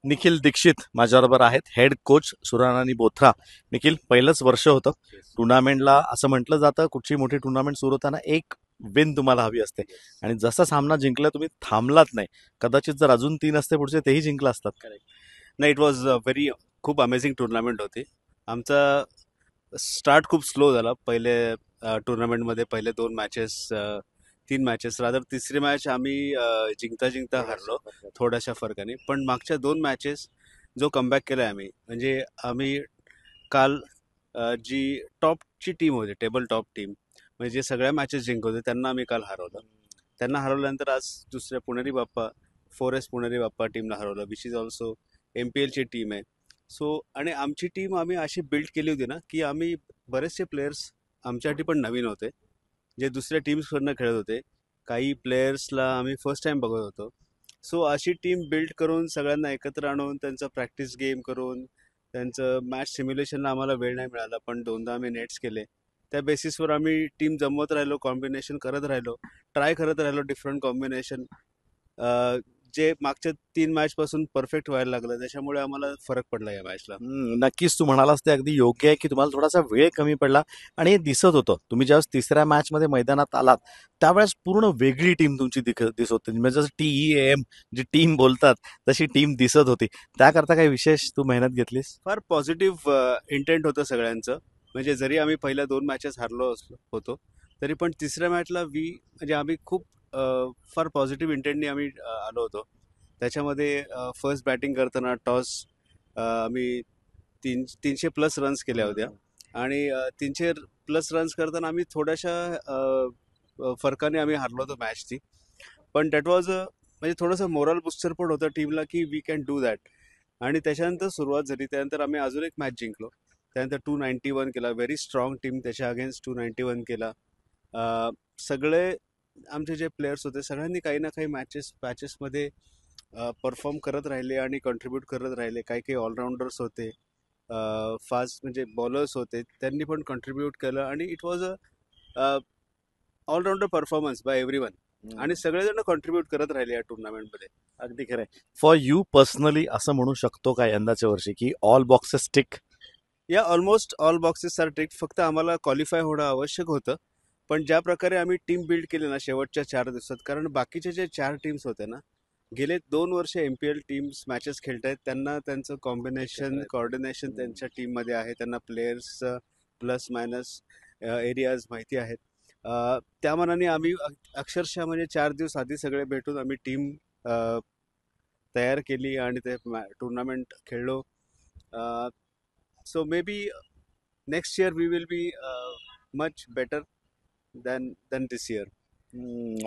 निखिल दीक्षित माझ्याबरोबर आहेत, head coach Surana आणि बोथरा. निखिल, पहिलंच वर्ष होतं टुर्नामेंटला. असं म्हटलं जातं कुठची मोठी टुर्नामेंट सुरू होताना एक विन तुम्हाला हवी असते, आणि जसा सामना जिंकला तुम्ही थांबलात नाही. कदाचित जर अजून 3 असते पुढचे तेही जिंकला असतात. नाही, इट वॉज व्हेरी खूप अमेझिंग टुर्नामेंट होती. आमचा स्टार्ट खूप स्लो झाला पहिले टुर्नामेंटमध्ये. पहिले 3 मॅचेस रादर तिसरी मॅच आम्ही जिंकता जिंकता हारलो थोड्याशा फरकाने. पण मागच्या 2 मॅचेस जो कमबॅक केला आम्ही, म्हणजे आम्ही काल जी टॉपची टीम होती, टेबल टॉप टीम, म्हणजे जे सगळ्या मॅचेस जिंकवते त्यांना आम्ही काल हरवलं. त्यांना हरवल्यानंतर आज दुसऱ्या पुणेरी बाप्पा 4S पुणेरी बाप्पा टीमला हरवलं, विच इज ऑल्सो MPLची टीम आहे. सो आणि आमची टीम आम्ही अशी बिल्ड केली होती ना, की आम्ही बरेचसे प्लेयर्स आमच्यासाठी पण नवीन होते, जे दुसऱ्या टीम्सकडनं खेळत होते. काही प्लेयर्सला आम्ही फर्स्ट टाइम बघत होतो. सो अशी टीम बिल्ड करून सगळ्यांना एकत्र आणून त्यांचं प्रॅक्टिस गेम करून त्यांचं मॅच सिम्युलेशनला आम्हाला वेळ नाही मिळाला, पण 2दा आम्ही नेट्स केले. त्या बेसिसवर आम्ही टीम जमवत राहिलो, कॉम्बिनेशन करत राहिलो, ट्राय करत राहिलो डिफरंट कॉम्बिनेशन, जे मागच्या 3 मॅच पासून परफेक्ट व्हायला लागलं. त्याच्यामुळे आम्हाला फरक पडला या मॅचला. नक्कीच तू म्हणालास ते अगदी योग्य आहे की तुम्हाला थोडासा वेळ कमी पडला, आणि हे दिसत होतं. तुम्ही ज्यावेळेस तिसऱ्या मॅचमध्ये मैदानात आलात त्यावेळेस पूर्ण वेगळी टीम तुमची दिसत होती. म्हणजे जसं TEAM जी टीम बोलतात तशी टीम दिसत होती. त्याकरता काही विशेष तू मेहनत घेतलीस? फार पॉझिटिव्ह इंटेंट होतं सगळ्यांचं. म्हणजे जरी आम्ही पहिल्या 2 मॅचेस हारलो होतो, तरी पण तिसऱ्या मॅचला म्हणजे आम्ही खूप फार पॉझिटिव्ह इंटेंटनी आम्ही आलो होतो. त्याच्यामध्ये फर्स्ट बॅटिंग करताना टॉस आम्ही 300 प्लस रन्स केल्या होत्या, आणि 300 प्लस रन्स करताना आम्ही थोड्याशा फरकाने आम्ही हारलो होतो मॅच ती. पण दॅट वॉज म्हणजे थोडंसं मोरल बुस्टर पण होतं टीमला, की वी कॅन डू दॅट. आणि त्याच्यानंतर सुरुवात झाली. त्यानंतर आम्ही अजून एक मॅच जिंकलो. त्यानंतर 291 केला. व्हेरी स्ट्रॉंग टीम, त्याच्या अगेन्स्ट 291 केला. सगळे आमचे जे प्लेयर्स होते सगळ्यांनी काही ना काही मॅचेसमध्ये परफॉर्म करत राहिले आणि कॉन्ट्रीब्यूट करत राहिले. काही काही ऑलराऊंडर्स होते, फास्ट म्हणजे बॉलर्स होते, त्यांनी पण कॉन्ट्रीब्यूट केलं, आणि it was a allrounder performance by everyone. आणि सगळेजण कॉन्ट्रीब्यूट करत राहिले या टुर्नामेंटमध्ये. अगदी खरं आहे. फॉर यू पर्सनली असं म्हणू शकतो का यंदाच्या वर्षी की ऑल बॉक्सेस टिक? या almost all boxes are tick. फक्त आम्हाला क्वालिफाय होणं आवश्यक होतं. पण ज्या प्रकारे आम्ही टीम बिल्ड केली ना शेवटच्या 4 दिवसात, कारण बाकीचे जे 4 टीम्स होते ना, गेले 2 वर्ष MPL टीम्स मॅचेस खेळतायत, त्यांना त्यांचं कॉम्बिनेशन कोऑर्डिनेशन त्यांच्या टीममध्ये आहे, त्यांना प्लेयर्स प्लस मायनस एरियाज माहिती आहेत. त्या मनाने आम्ही अक्षरशः म्हणजे 4 दिवस आधी सगळे भेटून आम्ही टीम तयार केली आणि ते टुर्नामेंट खेळलो. So maybe next year we will be much better than this year.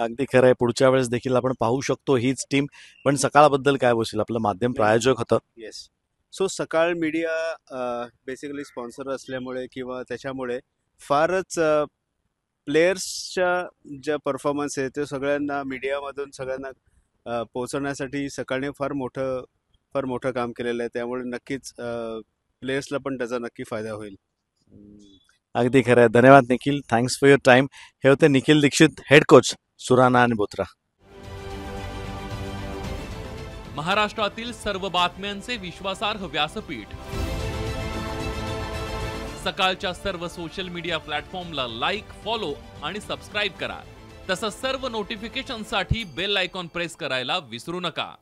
अगदी खरं आहे. पुढच्या वेळेस देखील आपण पाहू शकतो हीच टीम. पण सकाळबद्दल काय बोलशील? आपलं माध्यम प्रायोजक होतं. येस. सो सकाळ मीडिया बेसिकली स्पॉन्सर असल्यामुळे किंवा त्याच्यामुळे फारच प्लेयर्सच्या ज्या परफॉर्मन्स आहे ते सगळ्यांना मीडियामधून सगळ्यांना पोहोचवण्यासाठी सकाळने फार मोठं काम केलेलं आहे. त्यामुळे नक्कीच प्लेयर्सला पण त्याचा नक्की फायदा होईल. अगदी खरं आहे. धन्यवाद Nikhil. Thanks for your time. हे होते निखिल दीक्षित, हेड कोच सुराणा आणि बोथरा. महाराष्ट्रातील सर्व बातम्यांचे विश्वासार्ह व्यासपीठ. सकाळच्या सर्व सोशल मीडिया प्लॅटफॉर्मला लाईक, फॉलो आणि सबस्क्राईब करा. तसंच सर्व नोटिफिकेशनसाठी बेल आयकॉन प्रेस करायला विसरू नका.